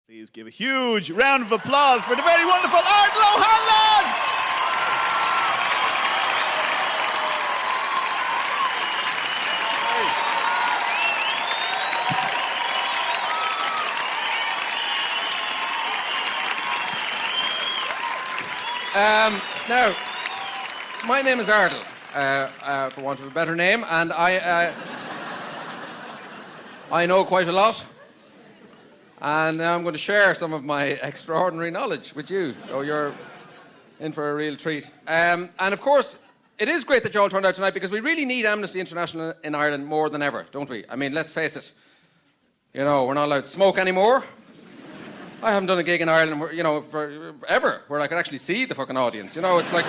Please give a huge round of applause for the very wonderful Ardal. Now, my name is Ardal, for want of a better name, and I know quite a lot, and now I'm going to share some of my extraordinary knowledge with you, so you're in for a real treat. And of course, it is great that you all turned out tonight, because we really need Amnesty International in Ireland more than ever, don't we? I mean, let's face it, we're not allowed to smoke anymore. I haven't done a gig in Ireland, forever, where I could actually see the fucking audience. It's like...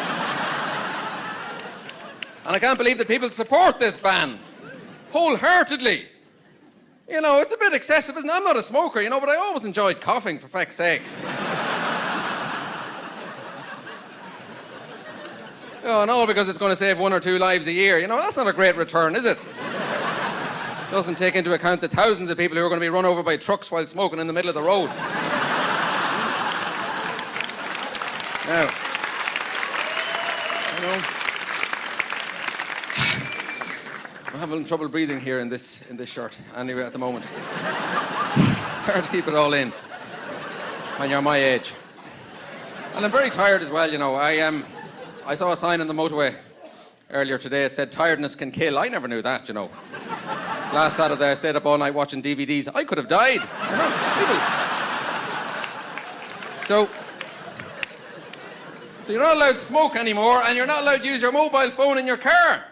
And I can't believe that people support this ban wholeheartedly. It's a bit excessive, isn't it? I'm not a smoker, but I always enjoyed coughing, for feck's sake. And all because it's going to save 1 or 2 lives a year. That's not a great return, is it? Doesn't take into account the thousands of people who are going to be run over by trucks while smoking in the middle of the road. Now, I'm having trouble breathing here in this shirt, anyway, at the moment. It's hard to keep it all in when you're my age. And I'm very tired as well, I saw a sign on the motorway earlier today. It said, "Tiredness can kill." I never knew that, Last Saturday, I stayed up all night watching DVDs. I could have died, people. So you're not allowed to smoke anymore, and you're not allowed to use your mobile phone in your car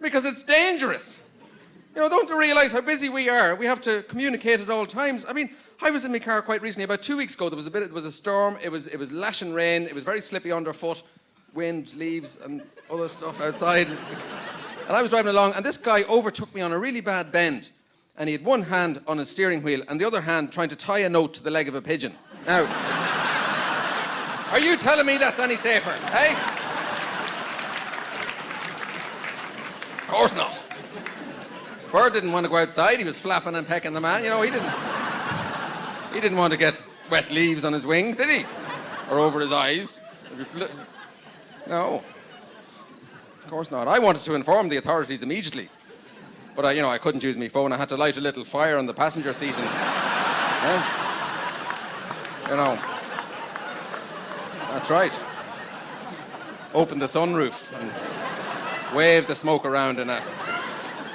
because it's dangerous. Don't you realise how busy we are? We have to communicate at all times. I mean, I was in my car quite recently, about 2 weeks ago. There was a storm. It was lashing rain. It was very slippy underfoot, wind, leaves, and other stuff outside. And I was driving along, and this guy overtook me on a really bad bend, and he had one hand on his steering wheel and the other hand trying to tie a note to the leg of a pigeon. Now, are you telling me that's any safer, eh? Of course not. Bird didn't want to go outside. He was flapping and pecking the man. He didn't want to get wet leaves on his wings, did he? Or over his eyes. No. Of course not. I wanted to inform the authorities immediately. But I couldn't use my phone. I had to light a little fire on the passenger seat and... That's right. Open the sunroof and wave the smoke around in a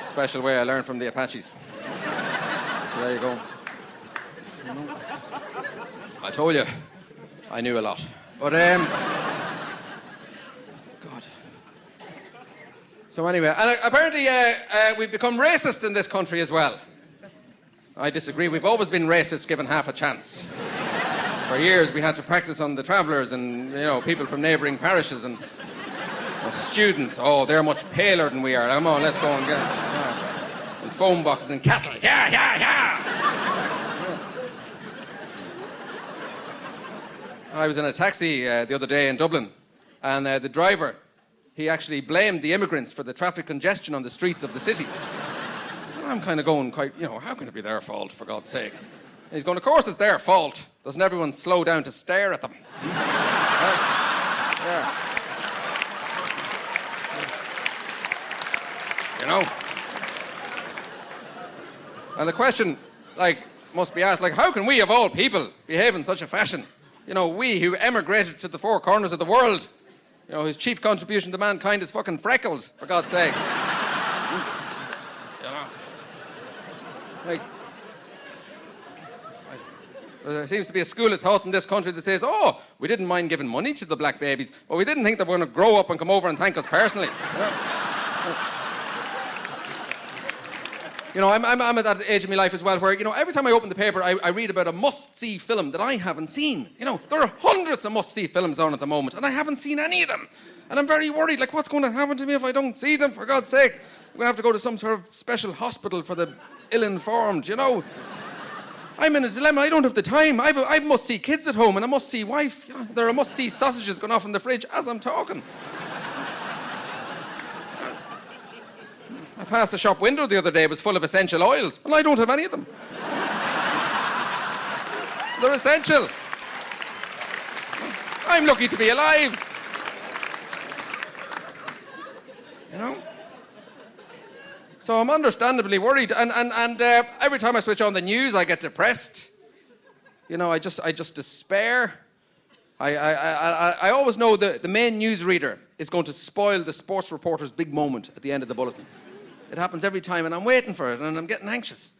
special way I learned from the Apaches. So there you go. I told you, I knew a lot. But, God. So anyway, and apparently we've become racist in this country as well. I disagree. We've always been racist given half a chance. For years we had to practice on the travellers and, people from neighbouring parishes and students. Oh, they're much paler than we are. Come on, let's go and get... And phone boxes and cattle. Yeah. I was in a taxi the other day in Dublin, and the driver, he actually blamed the immigrants for the traffic congestion on the streets of the city. And I'm kind of going quite, how can it be their fault, for God's sake? And he's going, of course it's their fault. Doesn't everyone slow down to stare at them? Yeah. And the question, must be asked, how can we, of all people, behave in such a fashion? We who emigrated to the 4 corners of the world, whose chief contribution to mankind is fucking freckles, for God's sake. There seems to be a school of thought in this country that says, oh, we didn't mind giving money to the black babies, but we didn't think they were going to grow up and come over and thank us personally. I'm at that age of my life as well where, every time I open the paper, I read about a must-see film that I haven't seen. There are hundreds of must-see films on at the moment, and I haven't seen any of them. And I'm very worried, what's going to happen to me if I don't see them, for God's sake? I'm going to have to go to some sort of special hospital for the ill-informed, I'm in a dilemma. I don't have the time. I must-see kids at home and a must-see wife. There are must-see sausages going off in the fridge as I'm talking. I passed the shop window the other day. It was full of essential oils, and I don't have any of them. They're essential. I'm lucky to be alive. You know? So I'm understandably worried. And every time I switch on the news, I get depressed. You know, I just despair. I always know the main newsreader is going to spoil the sports reporter's big moment at the end of the bulletin. It happens every time, and I'm waiting for it, and I'm getting anxious.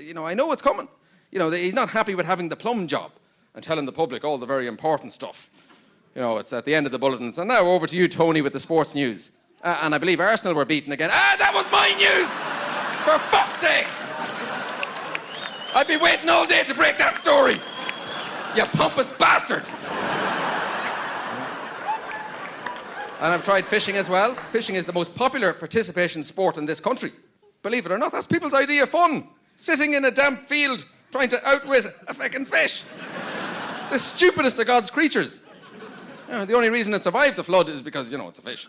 You know, I know it's coming. You know, he's not happy with having the plum job and telling the public all the very important stuff. You know, it's at the end of the bulletin. So now over to you, Tony, with the sports news. And I believe Arsenal were beaten again. That was my news! For fuck's sake! I've been waiting all day to break that story. You pompous bastard! And I've tried fishing as well. Fishing is the most popular participation sport in this country. Believe it or not, that's people's idea of fun. Sitting in a damp field trying to outwit a fucking fish. The stupidest of God's creatures. You know, the only reason it survived the flood is because, you know, it's a fish.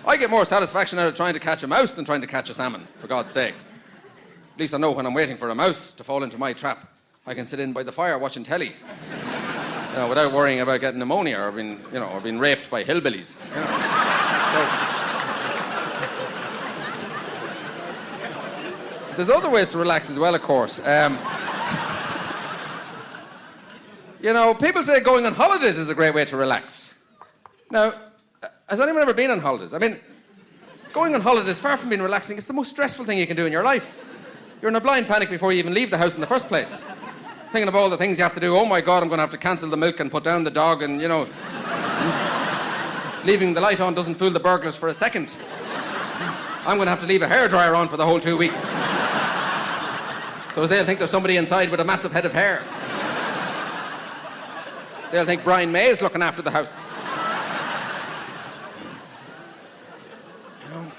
I get more satisfaction out of trying to catch a mouse than trying to catch a salmon, for God's sake. At least I know when I'm waiting for a mouse to fall into my trap, I can sit in by the fire watching telly. You know, without worrying about getting pneumonia or being raped by hillbillies. You know. There's other ways to relax as well, of course. You know, people say going on holidays is a great way to relax. Now, has anyone ever been on holidays? I mean, going on holidays, far from being relaxing, it's the most stressful thing you can do in your life. You're in a blind panic before you even leave the house in the first place. Thinking of all the things you have to do. Oh my God, I'm going to have to cancel the milk and put down the dog, and, you know, leaving the light on doesn't fool the burglars for a second. I'm going to have to leave a hairdryer on for the whole 2 weeks. So they'll think there's somebody inside with a massive head of hair. They'll think Brian May is looking after the house. You know?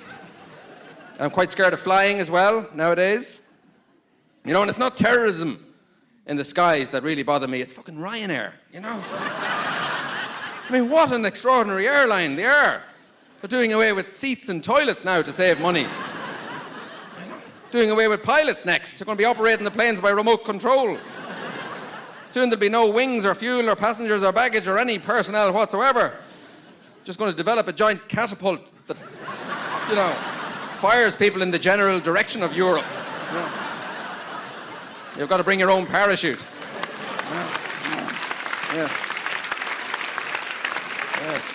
And I'm quite scared of flying as well nowadays. You know, and it's not terrorism in the skies that really bother me. It's fucking Ryanair, you know? I mean, what an extraordinary airline they are. They're doing away with seats and toilets now to save money. Doing away with pilots next. They're going to be operating the planes by remote control. Soon there'll be no wings or fuel or passengers or baggage or any personnel whatsoever. Just going to develop a giant catapult that, you know, fires people in the general direction of Europe. You know? You've got to bring your own parachute. Yes. Yes.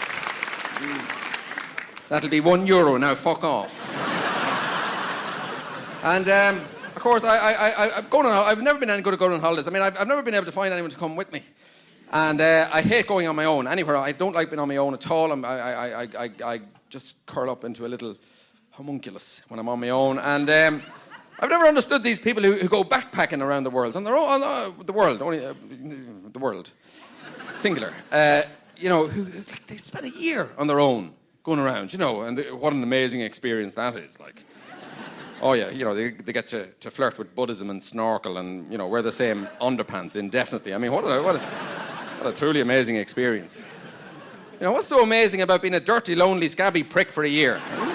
That'll be €1 now, fuck off. And, of course, I've never been any good at going on holidays. I mean, I've never been able to find anyone to come with me. And I hate going on my own anywhere. I don't like being on my own at all. I just curl up into a little homunculus when I'm on my own. And I've never understood these people who go backpacking around the world. On their own, the world, singular. You know, who like, they spend a year on their own going around, you know, and what an amazing experience that is, like. Oh yeah, you know, they get to flirt with Buddhism and snorkel and, you know, wear the same underpants indefinitely. I mean, what a truly amazing experience. You know, what's so amazing about being a dirty, lonely, scabby prick for a year? Tell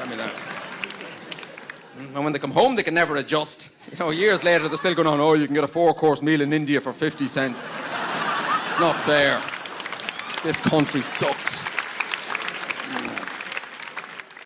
me that. And when they come home, they can never adjust. You know, years later, they're still going on, oh, you can get a 4-course meal in India for 50 cents. It's not fair. This country sucks.